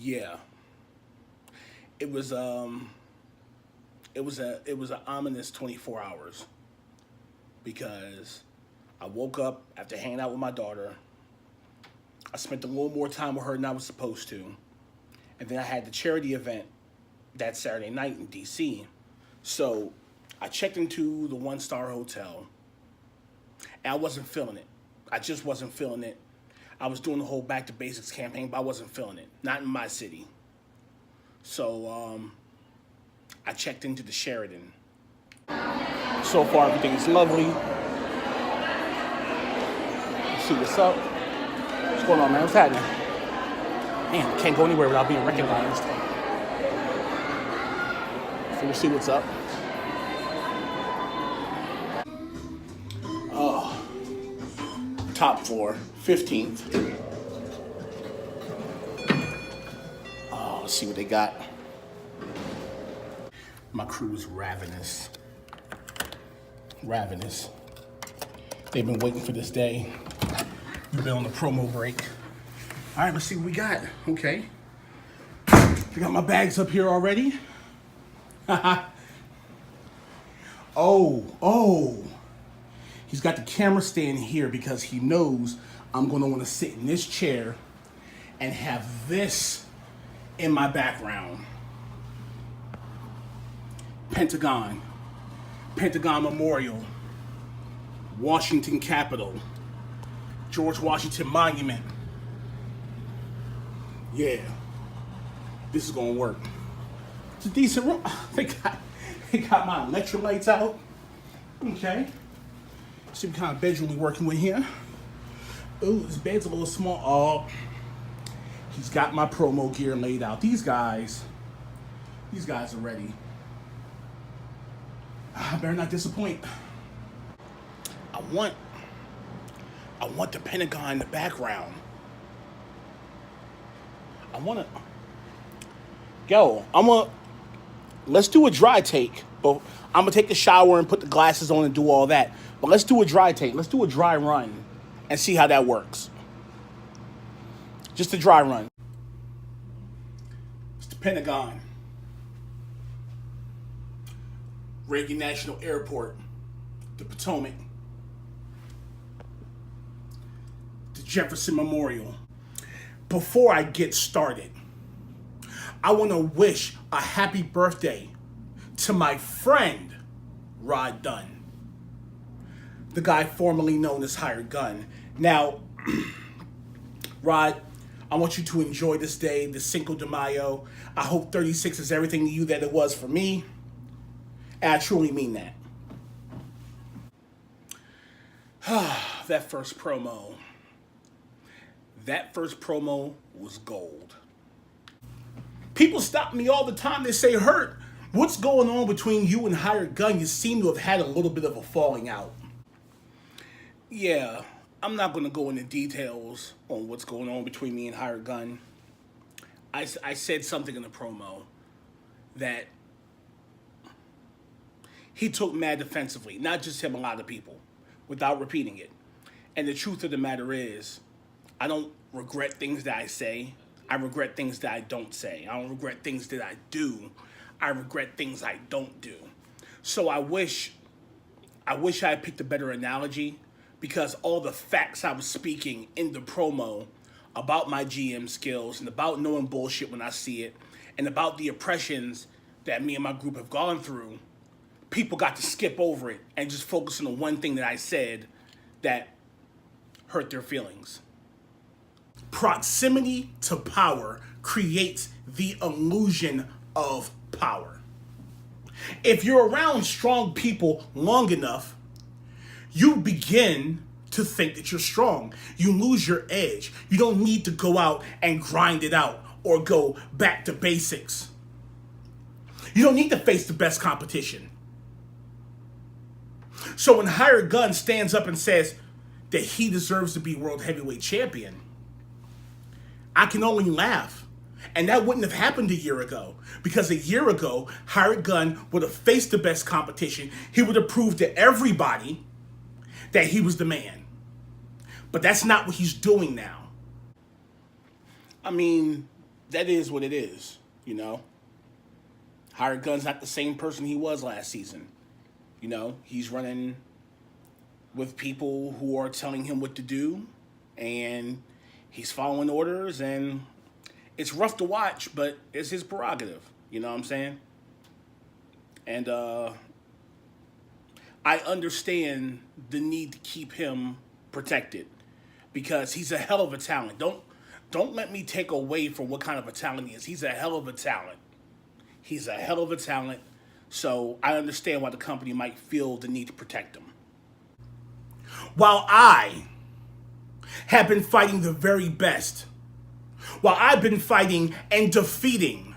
Yeah, it was it was an ominous 24 hours because I woke up after hanging out with my daughter. I spent a little more time with her than I was supposed to, and then I had the charity event that Saturday night in DC. So I checked into the one-star hotel, and I wasn't feeling it. I just wasn't feeling it. I was doing the whole back to basics campaign, but I wasn't feeling it. Not in my city. So I checked into the Sheraton. So far, everything is lovely. Let's see what's up. What's going on, man? What's happening? Man, I can't go anywhere without being recognized. So we'll see what's up. Oh, top floor, 15th. Oh, let's see what they got. My crew is ravenous. Ravenous. They've been waiting for this day. We've been on the promo break. All right, let's see what we got. Okay. I got my bags up here already. Oh. He's got the camera stand here because he knows I'm going to want to sit in this chair and have this in my background. Pentagon Memorial, Washington Capitol, George Washington Monument. Yeah, this is gonna work. It's a decent room. They got my electrolytes out. Okay. See what kind of bedroom we working with here. Ooh, this bed's a little small. Oh, he's got my promo gear laid out. These guys are ready. I better not disappoint. I want the Pentagon in the background. Let's do a dry take. But I'm gonna take a shower and put the glasses on and do all that. But let's do a dry take. Let's do a dry run and see how that works. Just a dry run. It's the Pentagon. Reagan National Airport, the Potomac, the Jefferson Memorial. Before I get started, I want to wish a happy birthday to my friend, Rod Dunn, the guy formerly known as Hired Gun. Now, Rod, I want you to enjoy this day, the Cinco de Mayo. I hope 36 is everything to you that it was for me. And I truly mean that. That first promo was gold. People stop me all the time. They say, Hurt, what's going on between you and Hired Gun? You seem to have had a little bit of a falling out. Yeah, I'm not going to go into details on what's going on between me and Hired Gun. I said something in the promo that he took mad defensively, not just him, a lot of people, without repeating it. And the truth of the matter is, I don't regret things that I say. I regret things that I don't say. I don't regret things that I do. I regret things I don't do. So I wish I had picked a better analogy, because all the facts I was speaking in the promo about my GM skills and about knowing bullshit when I see it and about the oppressions that me and my group have gone through, people got to skip over it and just focus on the one thing that I said that hurt their feelings. Proximity to power creates the illusion of power. If you're around strong people long enough, you begin to think that you're strong. You lose your edge. You don't need to go out and grind it out or go back to basics. You don't need to face the best competition. So when Hired Gun stands up and says that he deserves to be world heavyweight champion, I can only laugh. And that wouldn't have happened a year ago, because a year ago, Hired Gun would have faced the best competition. He would have proved to everybody that he was the man. But that's not what he's doing now. I mean, that is what it is, you know. Hired Gun's not the same person he was last season. You know, he's running with people who are telling him what to do, and he's following orders, and it's rough to watch, but it's his prerogative. You know what I'm saying? And I understand the need to keep him protected because he's a hell of a talent. Don't let me take away from what kind of a talent he is. He's a hell of a talent. He's a hell of a talent. So I understand why the company might feel the need to protect him. While I have been fighting the very best, while I've been fighting and defeating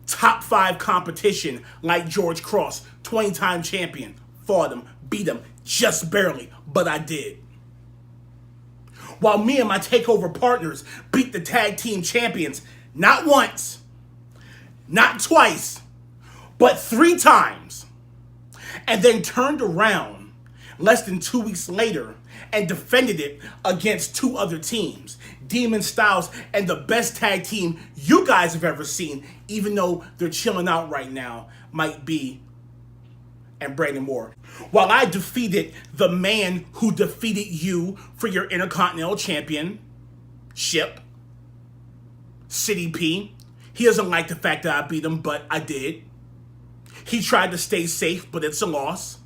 top 5 competition like George Cross, 20-time champion, fought him, beat him, just barely, but I did. While me and my takeover partners beat the tag team champions, not once, not twice, but 3 times, and then turned around less than 2 weeks later and defended it against 2 other teams, Demon Styles and the best tag team you guys have ever seen, even though they're chilling out right now, might be, and Brandon Moore. While I defeated the man who defeated you for your Intercontinental Championship, City P. He doesn't like the fact that I beat him, but I did. He tried to stay safe, but it's a loss.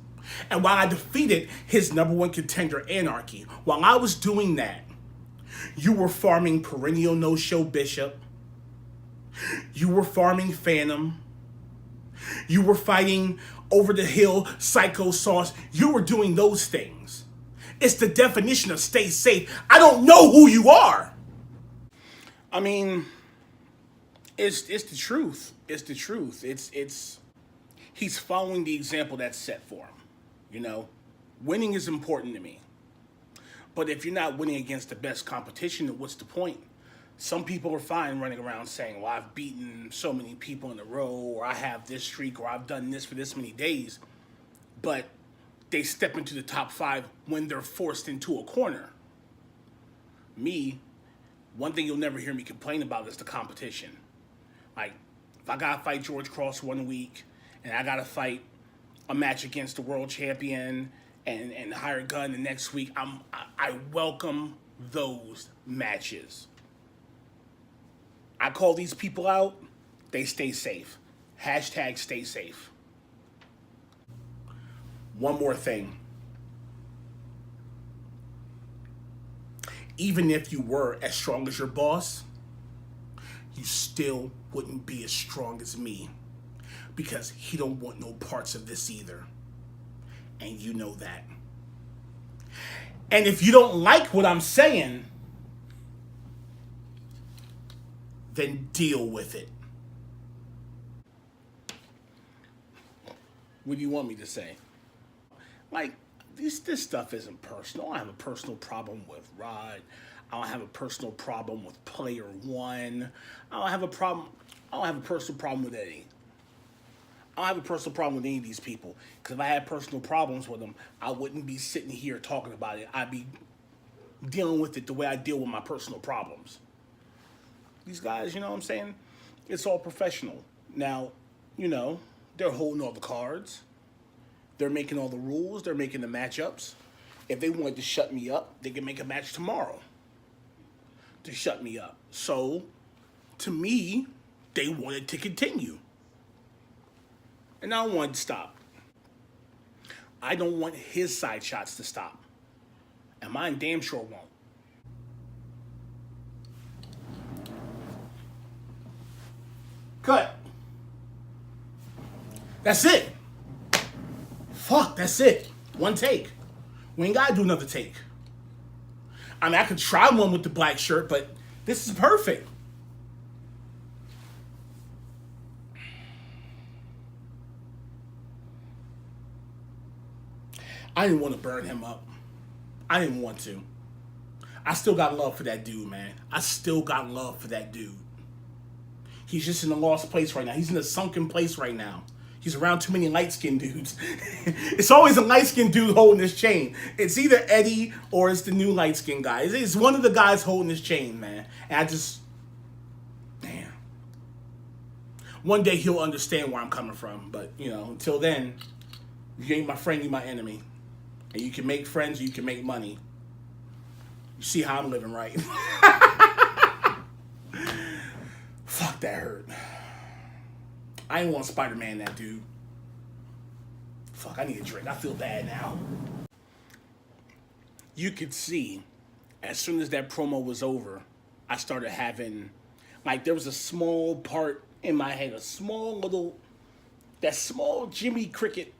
And while I defeated his #1 contender, Anarchy, while I was doing that, you were farming Perennial No-Show Bishop. You were farming Phantom. You were fighting Over the Hill, Psycho Sauce. You were doing those things. It's the definition of stay safe. I don't know who you are. I mean, it's the truth. It's the truth. It's he's following the example that's set for him. You know, winning is important to me. But if you're not winning against the best competition, then what's the point? Some people are fine running around saying, well, I've beaten so many people in a row, or I have this streak, or I've done this for this many days. But they step into the top 5 when they're forced into a corner. Me, one thing you'll never hear me complain about is the competition. Like, if I gotta fight George Cross one week, and I gotta fight a match against the world champion and Hired Gun the next week, I welcome those matches. I call these people out, they stay safe. Hashtag stay safe. One more thing. Even if you were as strong as your boss, you still wouldn't be as strong as me, because he don't want no parts of this either. And you know that. And if you don't like what I'm saying, then deal with it. What do you want me to say? Like, this stuff isn't personal. I don't have a personal problem with Rod. I don't have a personal problem with Player One. I don't have a personal problem with Eddie. I don't have a personal problem with any of these people. Because if I had personal problems with them, I wouldn't be sitting here talking about it. I'd be dealing with it the way I deal with my personal problems. These guys, you know what I'm saying? It's all professional. Now, you know, they're holding all the cards. They're making all the rules. They're making the matchups. If they wanted to shut me up, they can make a match tomorrow to shut me up. So, to me, they wanted to continue. And I don't want it to stop. I don't want his side shots to stop. And mine damn sure won't. Cut. That's it. Fuck, that's it. One take. We ain't gotta do another take. I mean, I could try one with the black shirt, but this is perfect. I didn't want to burn him up. I didn't want to. I still got love for that dude, man. I still got love for that dude. He's just in a lost place right now. He's in a sunken place right now. He's around too many light-skinned dudes. It's always a light-skinned dude holding this chain. It's either Eddie or it's the new light-skinned guy. It's one of the guys holding this chain, man. And Damn. One day he'll understand where I'm coming from, but you know, until then, you ain't my friend, you my enemy. And you can make friends, or you can make money. You see how I'm living, right? Fuck, that hurt. I ain't want Spider-Man that dude. Fuck, I need a drink. I feel bad now. You could see, as soon as that promo was over, I started having, like, there was a small part in my head, that small Jimmy Cricket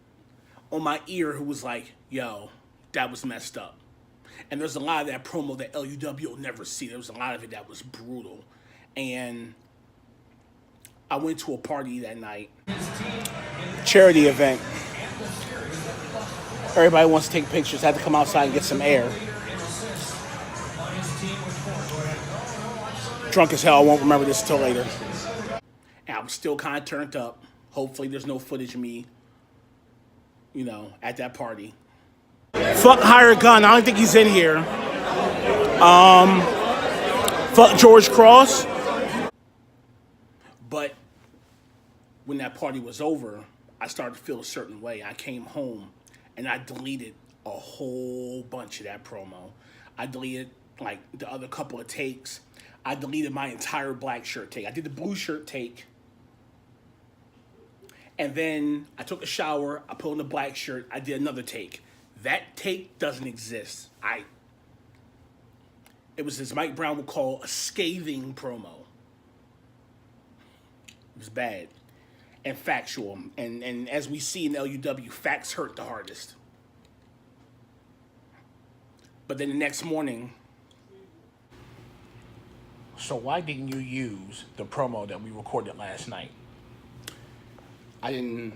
on my ear who was like, yo, that was messed up. And there's a lot of that promo that LUW will never see. There was a lot of it that was brutal. And I went to a party that night, charity event. Everybody wants to take pictures. I had to come outside and get some air. Drunk as hell, I won't remember this until later. And I was still kind of turned up. Hopefully there's no footage of me, you know, at that party. Fuck Hired Gun, I don't think he's in here. Fuck George Cross. But when that party was over, I started to feel a certain way. I came home and I deleted a whole bunch of that promo. I deleted like the other couple of takes. I deleted my entire black shirt take. I did the blue shirt take. And then I took a shower. I put on the black shirt. I did another take. That take doesn't exist. It was, as Mike Brown would call, a scathing promo. It was bad and factual. And as we see in LUW, facts hurt the hardest. But then the next morning... So why didn't you use the promo that we recorded last night? I didn't...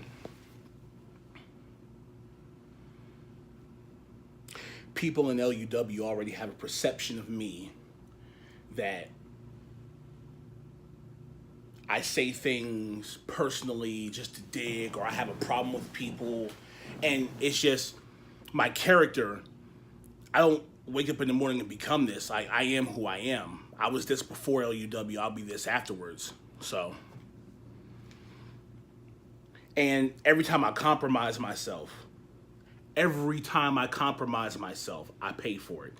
People in LUW already have a perception of me that I say things personally just to dig, or I have a problem with people. And it's just my character. I don't wake up in the morning and become this. I am who I am. I was this before LUW. I'll be this afterwards. So. And every time I compromise myself, I pay for it.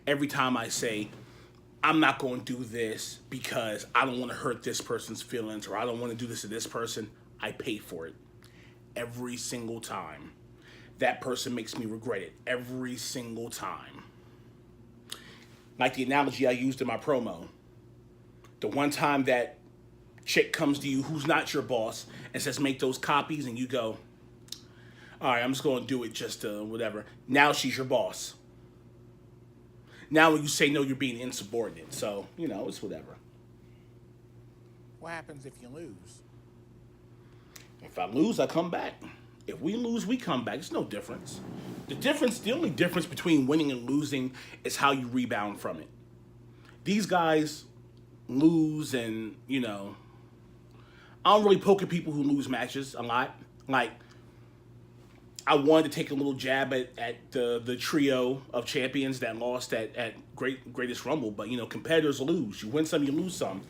Every time I say, I'm not going to do this because I don't want to hurt this person's feelings, or I don't want to do this to this person, I pay for it. Every single time. That person makes me regret it. Every single time. Like the analogy I used in my promo. The one time that chick comes to you who's not your boss and says, make those copies, and you go, all right, I'm just going to do it just whatever. Now she's your boss. Now when you say no, you're being insubordinate. So, you know, it's whatever. What happens if you lose? If I lose, I come back. If we lose, we come back. It's no difference. The only difference between winning and losing is how you rebound from it. These guys lose, and, you know, I don't really poke at people who lose matches a lot. Like, I wanted to take a little jab at the trio of champions that lost at Greatest Rumble, but, you know, competitors lose. You win some, you lose some,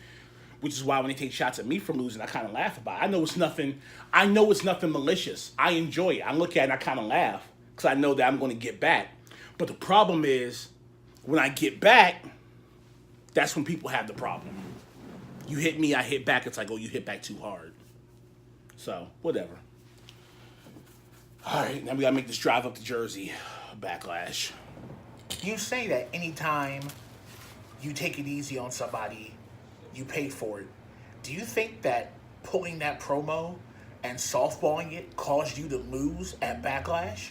which is why when they take shots at me for losing, I kind of laugh about it. I know it's nothing malicious. I enjoy it. I look at it and I kind of laugh because I know that I'm going to get back. But the problem is, when I get back, that's when people have the problem. You hit me, I hit back. It's like, oh, you hit back too hard. So, whatever. All right, now we got to make this drive up to Jersey. Backlash. You say that anytime you take it easy on somebody, you pay for it. Do you think that pulling that promo and softballing it caused you to lose at Backlash?